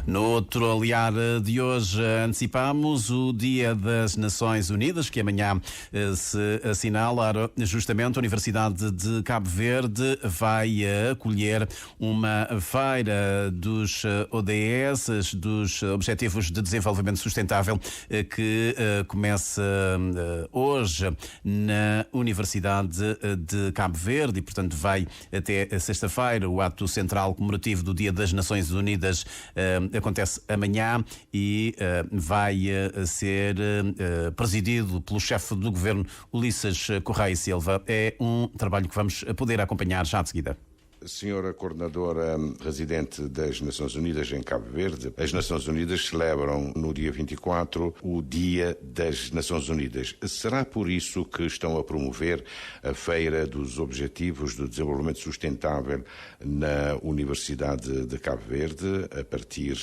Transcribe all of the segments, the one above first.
No outro aliar de hoje, antecipamos o Dia das Nações Unidas, que amanhã se assinala. Justamente a Universidade de Cabo Verde vai acolher uma feira dos ODS, dos Objetivos de Desenvolvimento Sustentável, que começa hoje na Universidade de Cabo Verde e, portanto, vai até sexta-feira. O ato central comemorativo do Dia das Nações Unidas acontece amanhã e vai ser presidido pelo chefe do governo, Ulisses Correia Silva. É um trabalho que vamos poder acompanhar já de seguida. Senhora Coordenadora residente das Nações Unidas em Cabo Verde, as Nações Unidas celebram no dia 24 o Dia das Nações Unidas. Será por isso que estão a promover a Feira dos Objetivos do Desenvolvimento Sustentável na Universidade de Cabo Verde a partir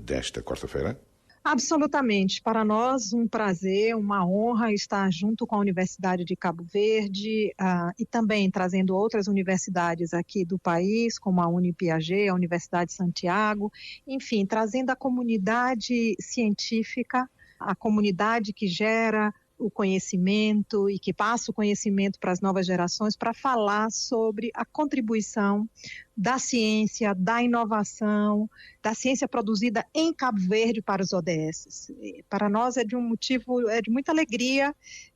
desta quarta-feira? Absolutamente. Para nós, um prazer, uma honra estar junto com a Universidade de Cabo Verde e também trazendo outras universidades aqui do país, como a Unipiaget, a Universidade de Santiago, enfim, trazendo a comunidade científica, a comunidade que gera o conhecimento e que passa o conhecimento para as novas gerações, para falar sobre a contribuição da ciência, da inovação, da ciência produzida em Cabo Verde para os ODS. Para nós é de muita alegria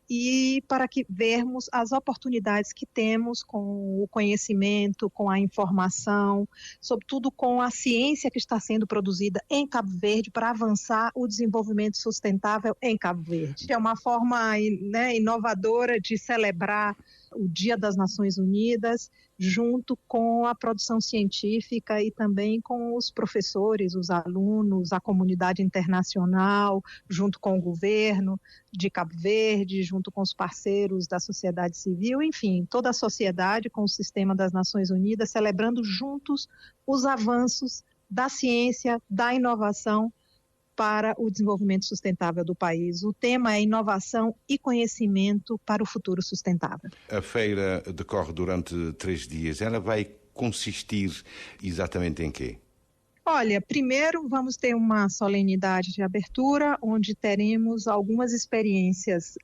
e para que vermos as oportunidades que temos com o conhecimento, com a informação, sobretudo com a ciência que está sendo produzida em Cabo Verde para avançar o desenvolvimento sustentável em Cabo Verde. É uma forma inovadora de celebrar o Dia das Nações Unidas, junto com a produção científica e também com os professores, os alunos, a comunidade internacional, junto com o governo de Cabo Verde, junto com os parceiros da sociedade civil, enfim, toda a sociedade com o sistema das Nações Unidas, celebrando juntos os avanços da ciência, da inovação para o desenvolvimento sustentável do país. O tema é inovação e conhecimento para o futuro sustentável. A feira decorre durante 3 dias. Ela vai consistir exatamente em quê? Olha, primeiro vamos ter uma solenidade de abertura, onde teremos algumas experiências.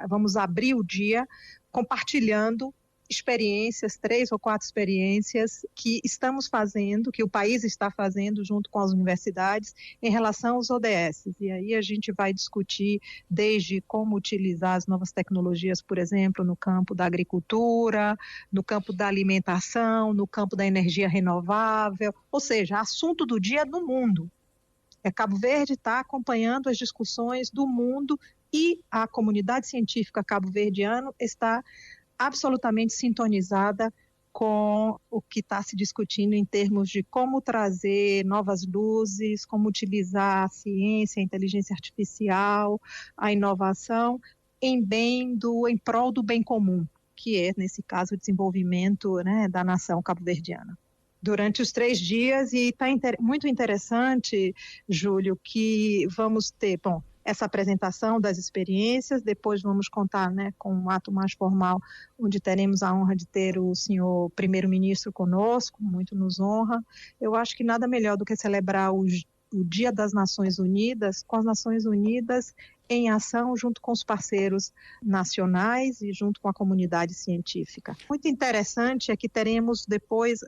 Vamos abrir o dia compartilhando experiências, 3 ou 4 experiências que estamos fazendo, que o país está fazendo junto com as universidades em relação aos ODS. E aí a gente vai discutir desde como utilizar as novas tecnologias, por exemplo, no campo da agricultura, no campo da alimentação, no campo da energia renovável, ou seja, assunto do dia no mundo. Cabo Verde está acompanhando as discussões do mundo e a comunidade científica cabo-verdiana está absolutamente sintonizada com o que está se discutindo em termos de como trazer novas luzes, como utilizar a ciência, a inteligência artificial, a inovação em prol do bem comum, que é, nesse caso, o desenvolvimento, da nação cabo-verdiana. Durante os 3 dias, e está muito interessante, Júlio, que vamos ter, essa apresentação das experiências, depois vamos contar com um ato mais formal, onde teremos a honra de ter o senhor primeiro-ministro conosco, muito nos honra. Eu acho que nada melhor do que celebrar o Dia das Nações Unidas, com as Nações Unidas em ação junto com os parceiros nacionais e junto com a comunidade científica. Muito interessante é que teremos depois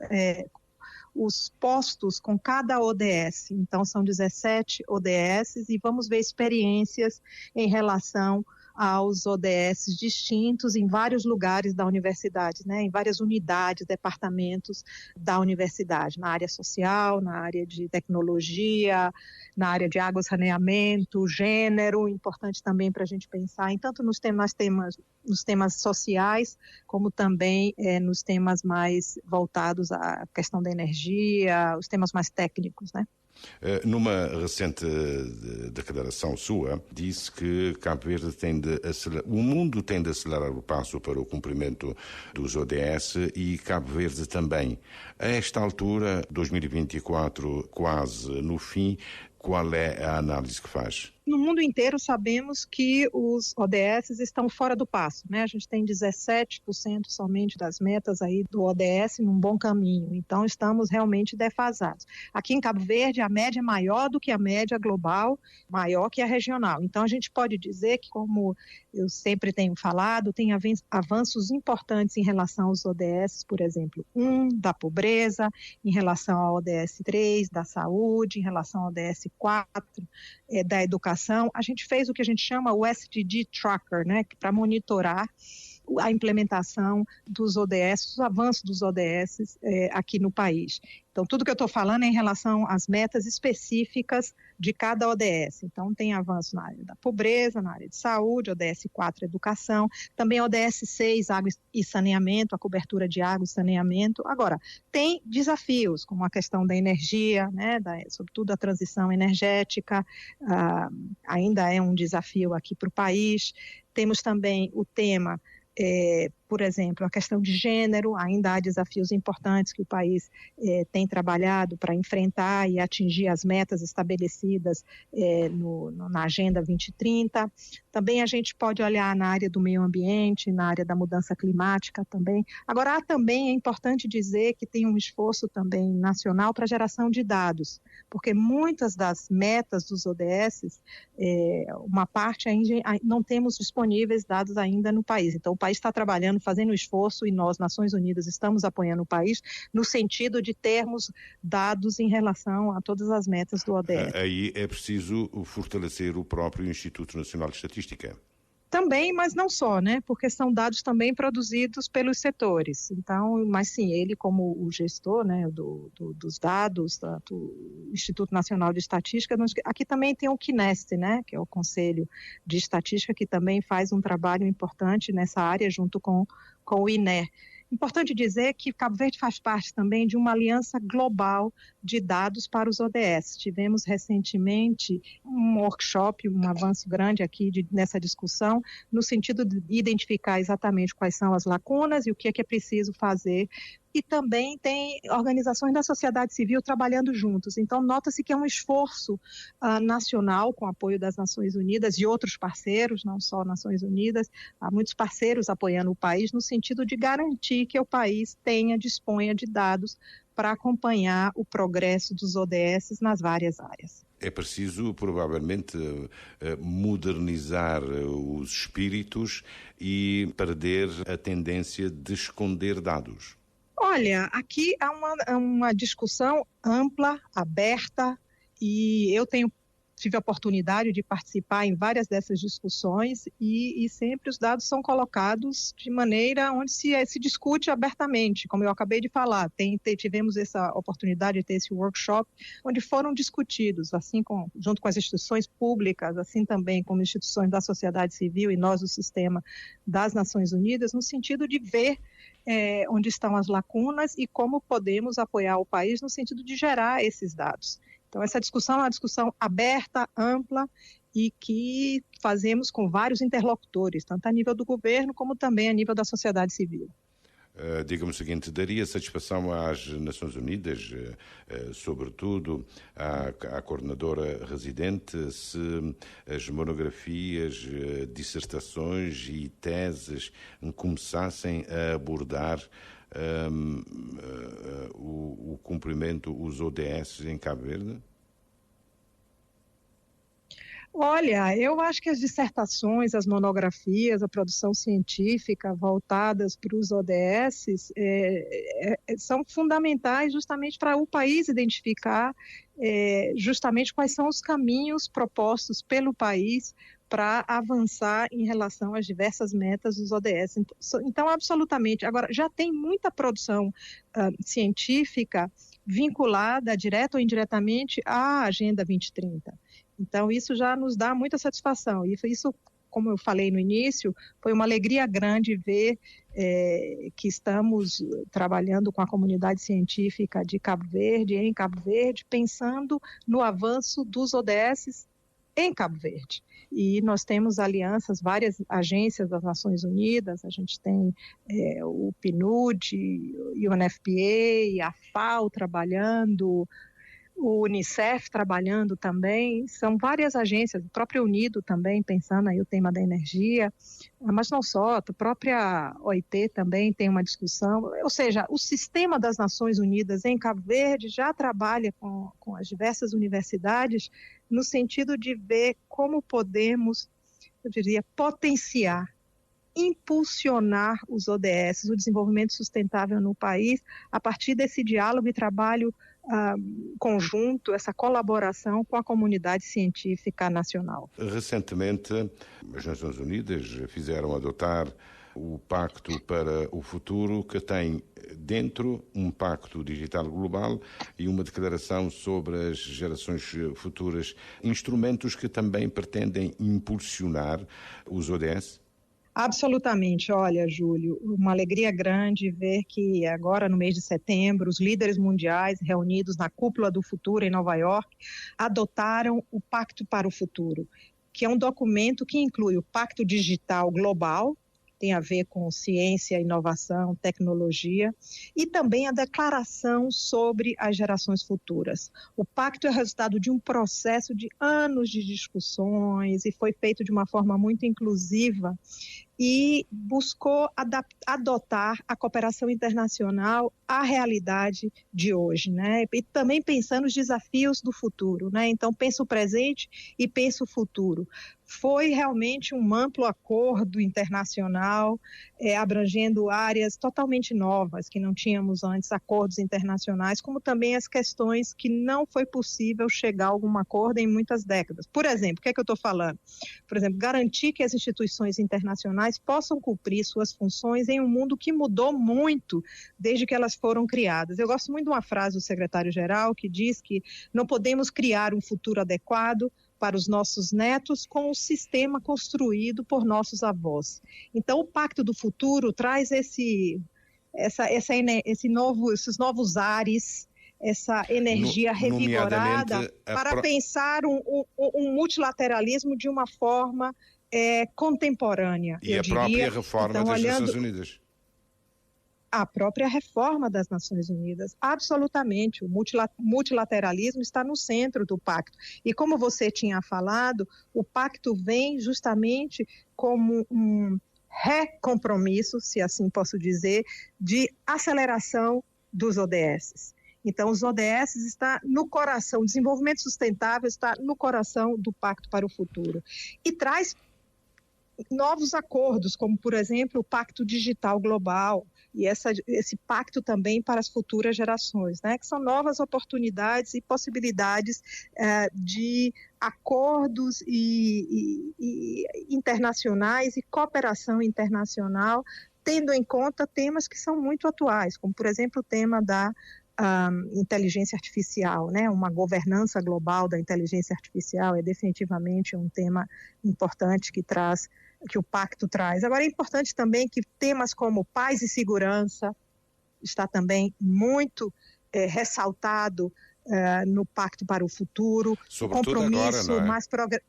os postos com cada ODS, então são 17 ODS e vamos ver experiências em relação aos ODS distintos em vários lugares da universidade, em várias unidades, departamentos da universidade, na área social, na área de tecnologia, na área de águas, saneamento, gênero, importante também para a gente pensar em tanto nos temas sociais, como também nos temas mais voltados à questão da energia, os temas mais técnicos, Numa recente declaração sua, disse que Cabo Verde o mundo tem de acelerar o passo para o cumprimento dos ODS e Cabo Verde também. A esta altura, 2024 quase no fim, qual é a análise que faz? no mundo inteiro sabemos que os ODS estão fora do passo, né? A gente tem 17% somente das metas aí do ODS num bom caminho, então estamos realmente defasados. Aqui em Cabo Verde a média é maior do que a média global, maior que a regional, então a gente pode dizer que, como eu sempre tenho falado, tem avanços importantes em relação aos ODS, por exemplo, da pobreza, em relação ao ODS 3, da saúde, em relação ao ODS 4, da educação. A gente fez o que a gente chama o SDG Tracker, né, para monitorar a implementação dos ODS, os avanços dos ODS aqui no país. Então, tudo que eu estou falando é em relação às metas específicas de cada ODS. Então, tem avanço na área da pobreza, na área de saúde, ODS 4, educação, também ODS 6, água e saneamento, a cobertura de água e saneamento. Agora, tem desafios, como a questão da energia, né, sobretudo a transição energética, ainda é um desafio aqui para o país. Temos também o tema, por exemplo, a questão de gênero, ainda há desafios importantes que o país tem trabalhado para enfrentar e atingir as metas estabelecidas na Agenda 2030. Também a gente pode olhar na área do meio ambiente, na área da mudança climática também. Agora, é importante dizer que tem um esforço também nacional para a geração de dados, porque muitas das metas dos ODS, uma parte ainda não temos disponíveis dados ainda no país. Então, o país está trabalhando, fazendo esforço, e nós, Nações Unidas, estamos apoiando o país no sentido de termos dados em relação a todas as metas do ODS. Aí é preciso fortalecer o próprio Instituto Nacional de Estatística. Também, mas não só, né? Porque são dados também produzidos pelos setores. Então, mas sim, ele como o gestor, né, dos dados do Instituto Nacional de Estatística, aqui também tem o CNEST, né, que é o Conselho de Estatística, que também faz um trabalho importante nessa área junto com o INE. Importante dizer que Cabo Verde faz parte também de uma aliança global de dados para os ODS. Tivemos recentemente um workshop, um avanço grande aqui nessa discussão, no sentido de identificar exatamente quais são as lacunas e o que é preciso fazer. E também tem organizações da sociedade civil trabalhando juntos. Então, nota-se que é um esforço nacional, com apoio das Nações Unidas e outros parceiros, não só Nações Unidas, há muitos parceiros apoiando o país no sentido de garantir que o país disponha de dados para acompanhar o progresso dos ODS nas várias áreas. É preciso, provavelmente, modernizar os espíritos e perder a tendência de esconder dados. Olha, aqui há uma discussão ampla, aberta, e eu tive a oportunidade de participar em várias dessas discussões e sempre os dados são colocados de maneira onde se discute abertamente, como eu acabei de falar. Tivemos essa oportunidade de ter esse workshop, onde foram discutidos, assim junto com as instituições públicas, assim também como instituições da sociedade civil e nós, o sistema das Nações Unidas, no sentido de ver onde estão as lacunas e como podemos apoiar o país no sentido de gerar esses dados. Então, essa discussão é uma discussão aberta, ampla, e que fazemos com vários interlocutores, tanto a nível do governo como também a nível da sociedade civil. Diga-me o seguinte, daria satisfação às Nações Unidas, sobretudo à coordenadora residente, se as monografias, dissertações e teses começassem a abordar o cumprimento, os ODS em Cabo Verde? Olha, eu acho que as dissertações, as monografias, a produção científica voltadas para os ODS são fundamentais justamente para o país identificar justamente quais são os caminhos propostos pelo país para avançar em relação às diversas metas dos ODS. Então, absolutamente. Agora, já tem muita produção científica vinculada, direta ou indiretamente, à Agenda 2030. Então, isso já nos dá muita satisfação. E isso, como eu falei no início, foi uma alegria grande ver que estamos trabalhando com a comunidade científica de Cabo Verde, em Cabo Verde, pensando no avanço dos ODS em Cabo Verde. E nós temos alianças, várias agências das Nações Unidas, a gente tem o PNUD, o UNFPA, a FAO trabalhando, o Unicef trabalhando também, são várias agências, o próprio UNIDO também pensando aí o tema da energia, mas não só, a própria OIT também tem uma discussão, ou seja, o sistema das Nações Unidas em Cabo Verde já trabalha com as diversas universidades no sentido de ver como podemos, eu diria, potenciar, impulsionar os ODS, o desenvolvimento sustentável no país, a partir desse diálogo e trabalho conjunto, essa colaboração com a comunidade científica nacional. Recentemente, as Nações Unidas fizeram adotar o Pacto para o Futuro, que tem dentro um Pacto Digital Global e uma declaração sobre as gerações futuras, instrumentos que também pretendem impulsionar os ODS? Absolutamente. Olha, Júlio, uma alegria grande ver que agora no mês de setembro, os líderes mundiais reunidos na Cúpula do Futuro em Nova York adotaram o Pacto para o Futuro, que é um documento que inclui o Pacto Digital Global, tem a ver com ciência, inovação, tecnologia, e também a declaração sobre as gerações futuras. O pacto é resultado de um processo de anos de discussões e foi feito de uma forma muito inclusiva e buscou adotar a cooperação internacional à realidade de hoje, né? E também pensando nos desafios do futuro, né? Então, pensa o presente e pensa o futuro. Foi realmente um amplo acordo internacional, abrangendo áreas totalmente novas, que não tínhamos antes acordos internacionais, como também as questões que não foi possível chegar a algum acordo em muitas décadas. Por exemplo, o que é que eu estou falando? Por exemplo, garantir que as instituições internacionais possam cumprir suas funções em um mundo que mudou muito desde que elas foram criadas. Eu gosto muito de uma frase do secretário-geral que diz que não podemos criar um futuro adequado para os nossos netos com o sistema construído por nossos avós. Então, o Pacto do Futuro traz esses novos ares, essa energia revigorada para pensar um multilateralismo de uma forma contemporânea. E a própria reforma das Nações Unidas. A própria reforma das Nações Unidas, absolutamente. O multilateralismo está no centro do pacto. E como você tinha falado, o pacto vem justamente como um recompromisso, se assim posso dizer, de aceleração dos ODS. Então, os ODS está no coração, o desenvolvimento sustentável está no coração do Pacto para o Futuro. E traz novos acordos, como, por exemplo, o Pacto Digital Global, e esse pacto também para as futuras gerações, né? Que são novas oportunidades e possibilidades de acordos internacionais e cooperação internacional, tendo em conta temas que são muito atuais, como, por exemplo, o tema da inteligência artificial, né? Uma governança global da inteligência artificial é definitivamente um tema importante que o pacto traz. Agora, é importante também que temas como paz e segurança está também muito ressaltado no Pacto para o Futuro. Sobretudo compromisso agora, não é?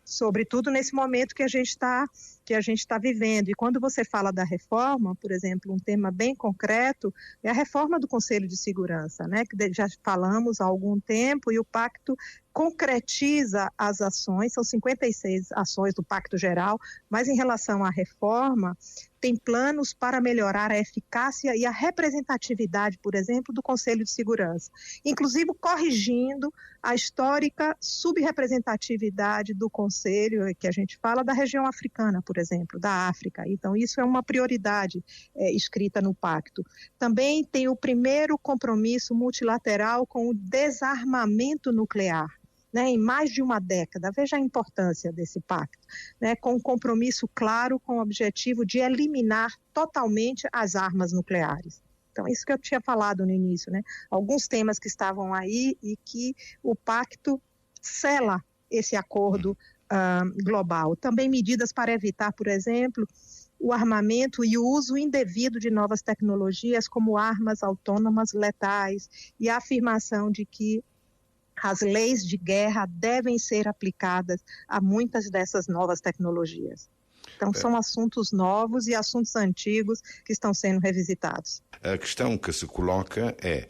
Sobretudo nesse momento que a gente está vivendo. E quando você fala da reforma, por exemplo, um tema bem concreto é a reforma do Conselho de Segurança, né? Que já falamos há algum tempo, e o pacto concretiza as ações, são 56 ações do Pacto Geral, mas em relação à reforma, tem planos para melhorar a eficácia e a representatividade, por exemplo, do Conselho de Segurança, inclusive corrigindo a histórica subrepresentatividade do Conselho, que a gente fala da região africana, por exemplo, da África. Então, isso é uma prioridade escrita no pacto. Também tem o primeiro compromisso multilateral com o desarmamento nuclear, né, em mais de uma década. Veja a importância desse pacto, né, com um compromisso claro com o objetivo de eliminar totalmente as armas nucleares. Então, isso que eu tinha falado no início, né, alguns temas que estavam aí e que o pacto sela esse acordo global. Também medidas para evitar, por exemplo, o armamento e o uso indevido de novas tecnologias como armas autônomas letais e a afirmação de que as leis de guerra devem ser aplicadas a muitas dessas novas tecnologias. Então, são assuntos novos e assuntos antigos que estão sendo revisitados. A questão que se coloca é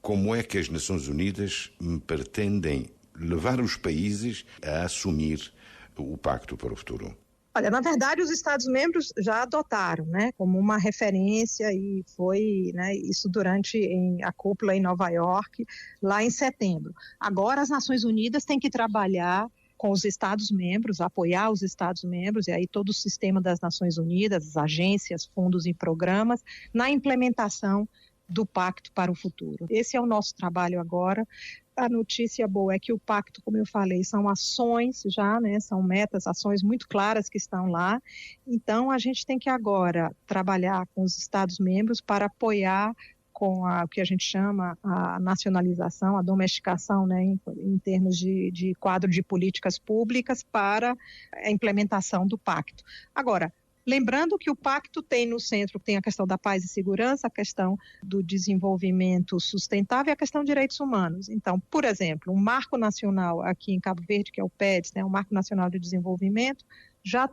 como é que as Nações Unidas pretendem levar os países a assumir o Pacto para o Futuro? Olha, na verdade, os Estados-membros já adotaram, né, como uma referência, e foi, né, isso durante a cúpula em Nova York, lá em setembro. Agora, as Nações Unidas têm que trabalhar com os Estados-membros, apoiar os Estados-membros, e aí todo o sistema das Nações Unidas, as agências, fundos e programas, na implementação do Pacto para o Futuro. Esse é o nosso trabalho agora. A notícia boa é que o pacto, como eu falei, são ações já, né? São metas, ações muito claras que estão lá. Então, a gente tem que agora trabalhar com os Estados-membros para apoiar com o que a gente chama a nacionalização, a domesticação, né? Em termos de quadro de políticas públicas para a implementação do pacto. Agora, lembrando que o pacto tem no centro, tem a questão da paz e segurança, a questão do desenvolvimento sustentável e a questão de direitos humanos. Então, por exemplo, um marco nacional aqui em Cabo Verde, que é o PEDES, né, o Marco Nacional de Desenvolvimento, já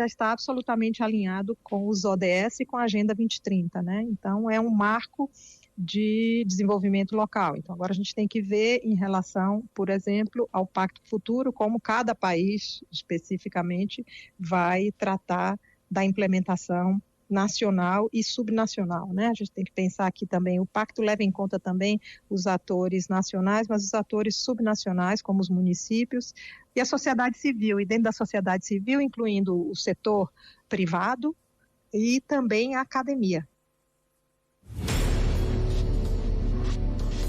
está absolutamente alinhado com os ODS e com a Agenda 2030, né? Então, é um marco de desenvolvimento local. Então, agora a gente tem que ver em relação, por exemplo, ao Pacto Futuro, como cada país, especificamente, vai tratar da implementação nacional e subnacional, né? A gente tem que pensar aqui também, o pacto leva em conta também os atores nacionais, mas os atores subnacionais, como os municípios e a sociedade civil, e dentro da sociedade civil, incluindo o setor privado e também a academia.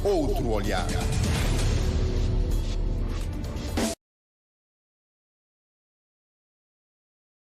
Outro olhar.